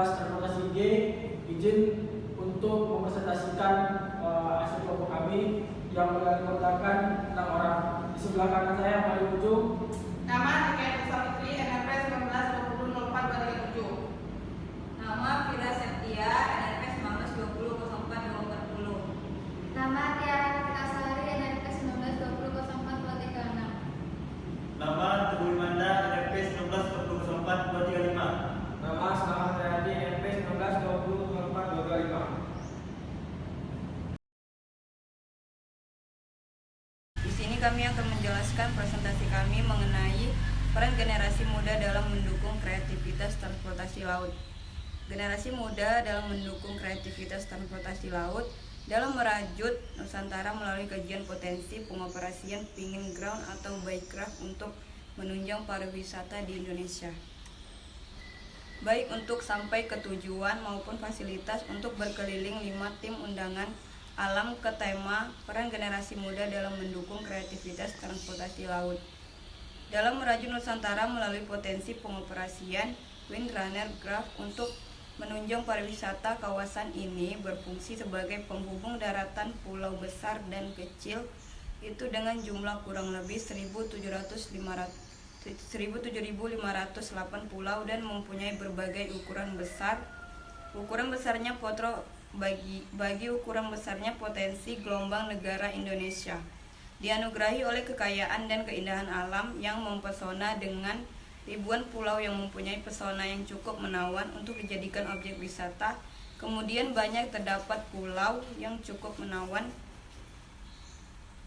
kelas transportasi G izin untuk mempresentasikan hasil kelompok kami yang menganggotakan 6 orang. Di sebelah kanan saya yang paling ujung, nama Nikayan Fitri, NRP 19200437. Nama Fira Septia, NRP 19200440. Nama Tiara Fitrasari, NRP 19200436. Nama Teguh Manda, NRP 19404235. nama Selamat Riyadi, NP 1920-425. Di sini kami akan menjelaskan presentasi kami mengenai peran generasi muda dalam mendukung kreativitas transportasi laut. Generasi muda dalam mendukung kreativitas transportasi laut dalam merajut Nusantara melalui kajian potensi pengoperasian pingin ground atau bycraft untuk menunjang pariwisata di Indonesia. Baik untuk sampai ke tujuan maupun fasilitas untuk berkeliling 5 tim undangan alam ke tema peran generasi muda dalam mendukung kreativitas transportasi laut. Dalam merajut Nusantara melalui potensi pengoperasian Windrunner Craft untuk menunjang pariwisata, kawasan ini berfungsi sebagai penghubung daratan pulau besar dan kecil itu dengan jumlah kurang lebih 1.700-500 1.508 pulau dan mempunyai berbagai ukuran besar. Ukuran besarnya bagi ukuran besarnya potensi gelombang negara Indonesia dianugerahi oleh kekayaan dan keindahan alam yang mempesona dengan ribuan pulau yang mempunyai pesona yang cukup menawan untuk dijadikan objek wisata. Kemudian banyak terdapat pulau yang cukup menawan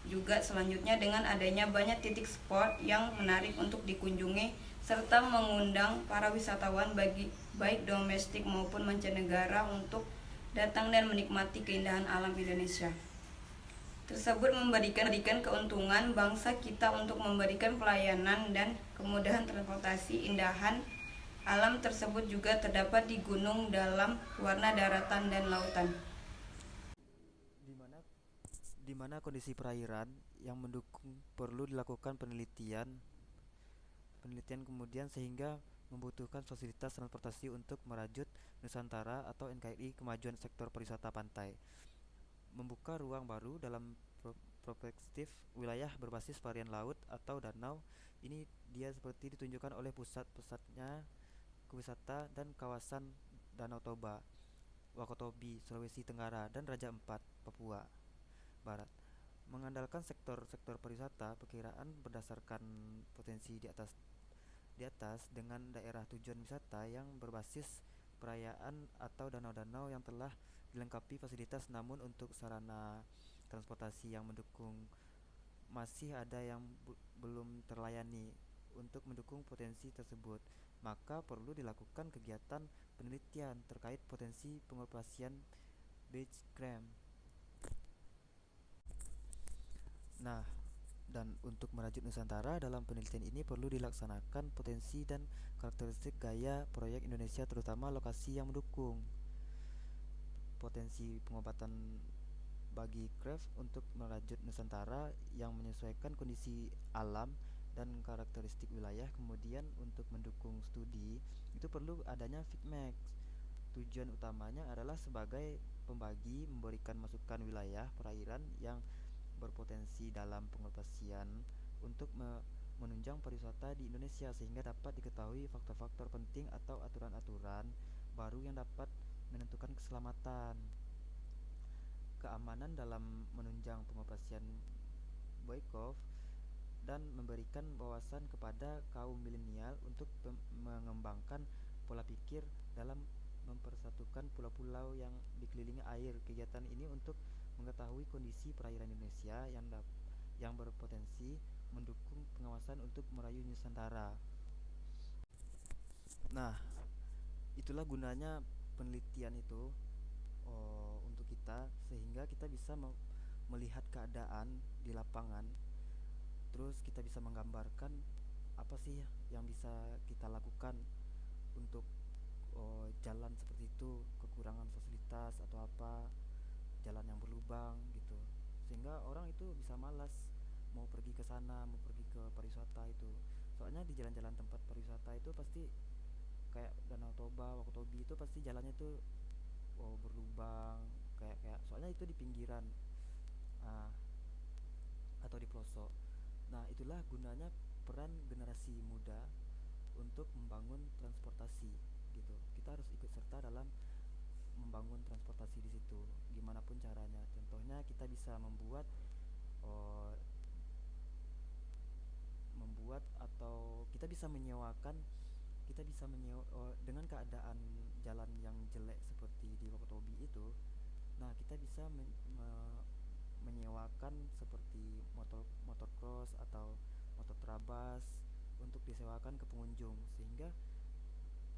juga selanjutnya dengan adanya banyak titik spot yang menarik untuk dikunjungi serta mengundang para wisatawan baik domestik maupun mancanegara untuk datang dan menikmati keindahan alam Indonesia. Tersebut memberikan keuntungan bangsa kita untuk memberikan pelayanan dan kemudahan transportasi. Indahan alam tersebut juga terdapat di gunung dalam warna daratan dan lautan. Di mana kondisi perairan yang mendukung perlu dilakukan penelitian kemudian sehingga membutuhkan fasilitas transportasi untuk merajut Nusantara atau NKRI kemajuan sektor pariwisata pantai, membuka ruang baru dalam perspektif wilayah berbasis varian laut atau danau. Ini dia seperti ditunjukkan oleh pusatnya wisata dan kawasan Danau Toba, Wakatobi, Sulawesi Tenggara, dan Raja Ampat, Papua Barat. Mengandalkan sektor pariwisata, perkiraan berdasarkan potensi di atas dengan daerah tujuan wisata yang berbasis perayaan atau danau-danau yang telah dilengkapi fasilitas, namun untuk sarana transportasi yang mendukung masih ada yang belum terlayani. Untuk mendukung potensi tersebut, maka perlu dilakukan kegiatan penelitian terkait potensi pengoperasian Beechcraft. Nah, dan untuk merajut Nusantara dalam penelitian ini perlu dilaksanakan potensi dan karakteristik gaya proyek Indonesia, terutama lokasi yang mendukung potensi pengobatan bagi craft untuk merajut Nusantara yang menyesuaikan kondisi alam dan karakteristik wilayah. Kemudian untuk mendukung studi itu perlu adanya Fitmex. Tujuan utamanya adalah sebagai pembagi, memberikan masukan wilayah perairan yang berpotensi dalam pengoperasian untuk menunjang pariwisata di Indonesia, sehingga dapat diketahui faktor-faktor penting atau aturan-aturan baru yang dapat menentukan keselamatan, keamanan dalam menunjang pengoperasian Boykov, dan memberikan wawasan kepada kaum milenial untuk mengembangkan pola pikir dalam mempersatukan pulau-pulau yang dikelilingi air. Kegiatan ini untuk mengetahui kondisi perairan Indonesia yang berpotensi mendukung pengawasan untuk merayu Nusantara. Nah, itulah gunanya penelitian itu untuk kita, sehingga kita bisa melihat keadaan di lapangan, terus kita bisa menggambarkan apa sih yang bisa kita lakukan untuk jalan seperti itu, kekurangan fasilitas atau apa, jalan yang berlubang gitu, sehingga orang itu bisa malas mau pergi ke sana, mau pergi ke pariwisata itu. Soalnya di jalan-jalan tempat pariwisata itu pasti kayak Danau Toba, Wakatobi itu pasti jalannya tuh berlubang, kayak soalnya itu di pinggiran, ah, atau di pelosok. Nah, itulah gunanya peran generasi muda untuk membangun transportasi gitu. Kita harus ikut serta dalam membangun transportasi di situ, gimana pun caranya. Contohnya kita bisa eh, membuat atau kita bisa menyewa dengan keadaan jalan yang jelek seperti di Wakatobi itu. Nah, kita bisa menyewakan seperti motor cross atau motor trabas untuk disewakan ke pengunjung, sehingga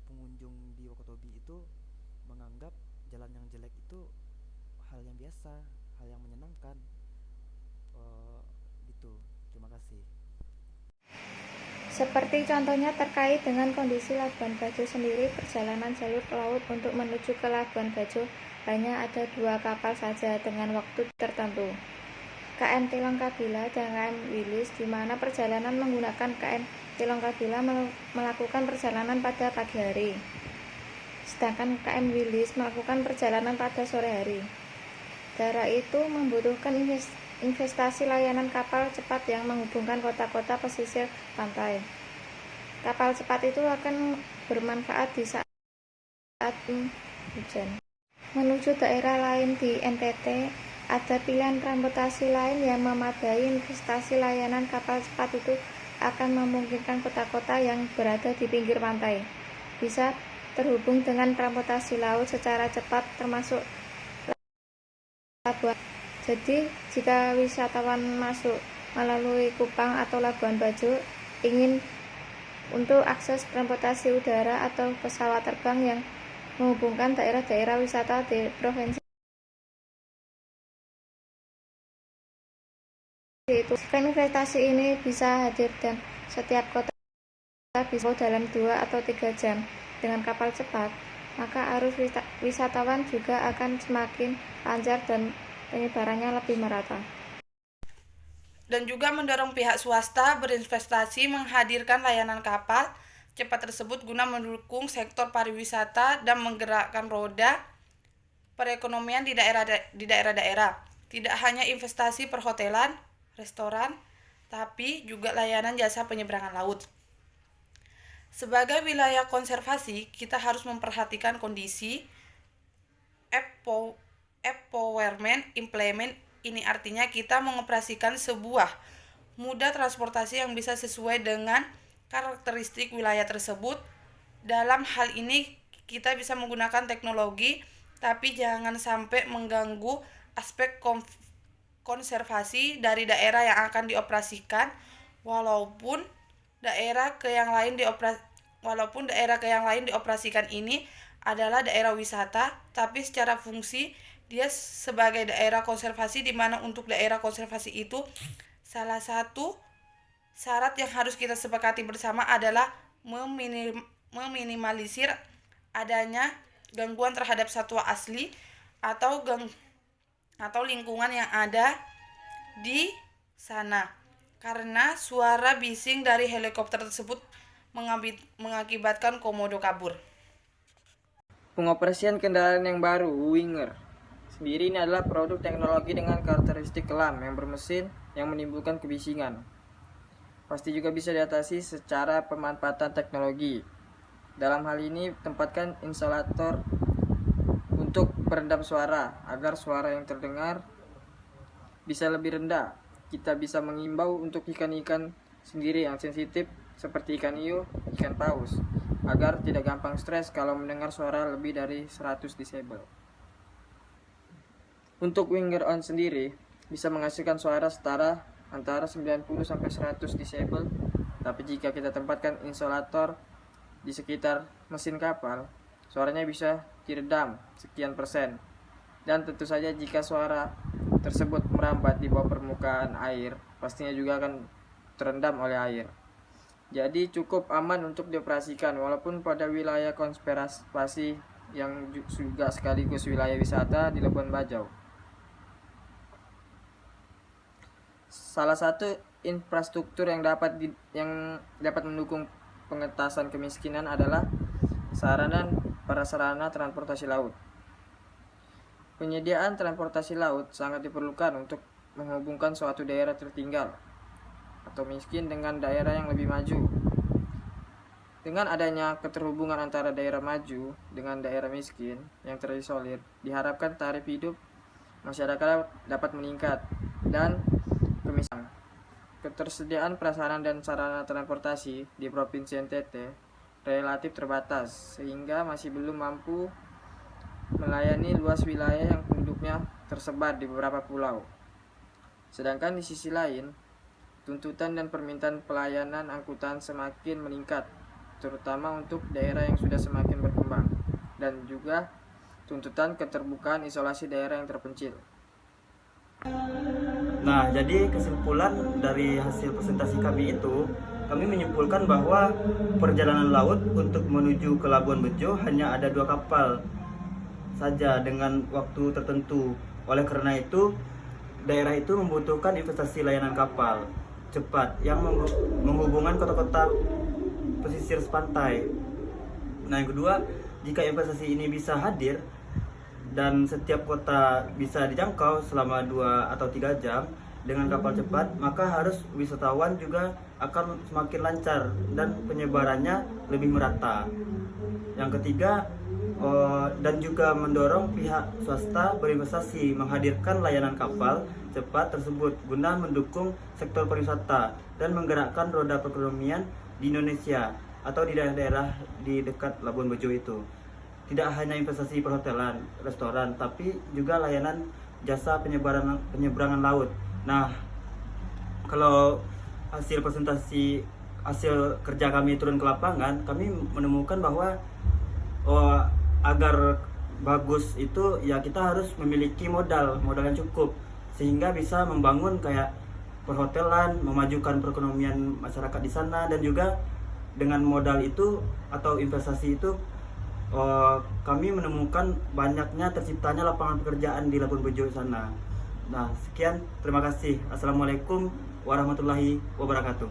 pengunjung di Wakatobi itu menganggap jalan yang jelek itu hal yang biasa, hal yang menyenangkan. Eh, gitu. Terima kasih. Seperti contohnya terkait dengan kondisi Labuan Bajo sendiri, perjalanan jalur laut untuk menuju ke Labuan Bajo hanya ada 2 kapal saja dengan waktu tertentu, KM Tilong Kabila dan KM Wilis, di mana perjalanan menggunakan KM Tilong Kabila melakukan perjalanan pada pagi hari, sedangkan KM Wilis melakukan perjalanan pada sore hari. Daerah itu membutuhkan investasi layanan kapal cepat yang menghubungkan kota-kota pesisir pantai. Kapal cepat itu akan bermanfaat di saat hujan. Menuju daerah lain di NTT, ada pilihan transportasi lain yang memadai. Investasi layanan kapal cepat itu akan memungkinkan kota-kota yang berada di pinggir pantai bisa terhubung dengan transportasi laut secara cepat, termasuk Labuan. Jadi, jika wisatawan masuk melalui Kupang atau Labuan Bajo ingin untuk akses transportasi udara atau pesawat terbang yang menghubungkan daerah-daerah wisata di provinsi itu, investasi ini bisa hadir dan setiap kota bisa dalam 2 atau 3 jam. Dengan kapal cepat, maka arus wisatawan juga akan semakin lancar dan penyebarannya lebih merata. Dan juga mendorong pihak swasta berinvestasi menghadirkan layanan kapal cepat tersebut guna mendukung sektor pariwisata dan menggerakkan roda perekonomian di daerah-daerah. Tidak hanya investasi perhotelan, restoran, tapi juga layanan jasa penyeberangan laut. Sebagai wilayah konservasi, kita harus memperhatikan kondisi empowerment implement. Ini artinya kita mengoperasikan sebuah moda transportasi yang bisa sesuai dengan karakteristik wilayah tersebut. Dalam hal ini kita bisa menggunakan teknologi, tapi jangan sampai mengganggu aspek konservasi dari daerah yang akan dioperasikan. Walaupun daerah ke yang lain dioperasikan ini adalah daerah wisata, tapi secara fungsi dia sebagai daerah konservasi, di mana untuk daerah konservasi itu salah satu syarat yang harus kita sepakati bersama adalah meminimalisir adanya gangguan terhadap satwa asli atau lingkungan yang ada di sana, karena suara bising dari helikopter tersebut mengakibatkan komodo kabur. Pengoperasian kendaraan yang baru, Winger sendiri ini adalah produk teknologi dengan karakteristik kelam yang bermesin yang menimbulkan kebisingan. Pasti juga bisa diatasi secara pemanfaatan teknologi. Dalam hal ini, tempatkan insulator untuk peredam suara agar suara yang terdengar bisa lebih rendah. Kita bisa mengimbau untuk ikan-ikan sendiri yang sensitif seperti ikan hiu, ikan paus, agar tidak gampang stres kalau mendengar suara lebih dari 100 desibel. Untuk Winger On sendiri bisa menghasilkan suara setara antara 90 sampai 100 desibel, tapi jika kita tempatkan insulator di sekitar mesin kapal, suaranya bisa diredam sekian persen. Dan tentu saja jika suara tersebut merambat di bawah permukaan air, pastinya juga akan terendam oleh air. Jadi cukup aman untuk dioperasikan walaupun pada wilayah konservasi yang juga sekaligus wilayah wisata di Labuan Bajo. Salah satu infrastruktur yang dapat mendukung pengentasan kemiskinan adalah sarana prasarana transportasi laut. Penyediaan transportasi laut sangat diperlukan untuk menghubungkan suatu daerah tertinggal atau miskin dengan daerah yang lebih maju. Dengan adanya keterhubungan antara daerah maju dengan daerah miskin yang terisolir, diharapkan taraf hidup masyarakat dapat meningkat dan kemiskinan. Ketersediaan prasarana dan sarana transportasi di Provinsi NTT relatif terbatas sehingga masih belum mampu melayani luas wilayah yang penduduknya tersebar di beberapa pulau. Sedangkan di sisi lain, tuntutan dan permintaan pelayanan angkutan semakin meningkat, terutama untuk daerah yang sudah semakin berkembang, dan juga tuntutan keterbukaan isolasi daerah yang terpencil. Nah, jadi kesimpulan dari hasil presentasi kami itu, kami menyimpulkan bahwa perjalanan laut untuk menuju ke Labuan Bajo hanya ada 2 kapal saja dengan waktu tertentu. Oleh karena itu, daerah itu membutuhkan investasi layanan kapal cepat yang menghubungkan kota-kota pesisir pantai. Nah, yang kedua, jika investasi ini bisa hadir dan setiap kota bisa dijangkau selama 2 atau 3 jam dengan kapal cepat, maka harus wisatawan juga akan semakin lancar dan penyebarannya lebih merata. Yang ketiga, dan juga mendorong pihak swasta berinvestasi menghadirkan layanan kapal cepat tersebut guna mendukung sektor pariwisata dan menggerakkan roda perekonomian di Indonesia atau di daerah-daerah di dekat Labuan Bajo itu. Tidak hanya investasi perhotelan, restoran, tapi juga layanan jasa penyeberangan laut. Nah, kalau hasil presentasi, hasil kerja kami turun ke lapangan, kami menemukan bahwa agar bagus itu ya kita harus memiliki modal yang cukup sehingga bisa membangun kayak perhotelan, memajukan perekonomian masyarakat di sana, dan juga dengan modal itu atau investasi itu kami menemukan banyaknya terciptanya lapangan pekerjaan di Labuan Bajo sana. Nah, sekian, terima kasih. Assalamualaikum warahmatullahi wabarakatuh.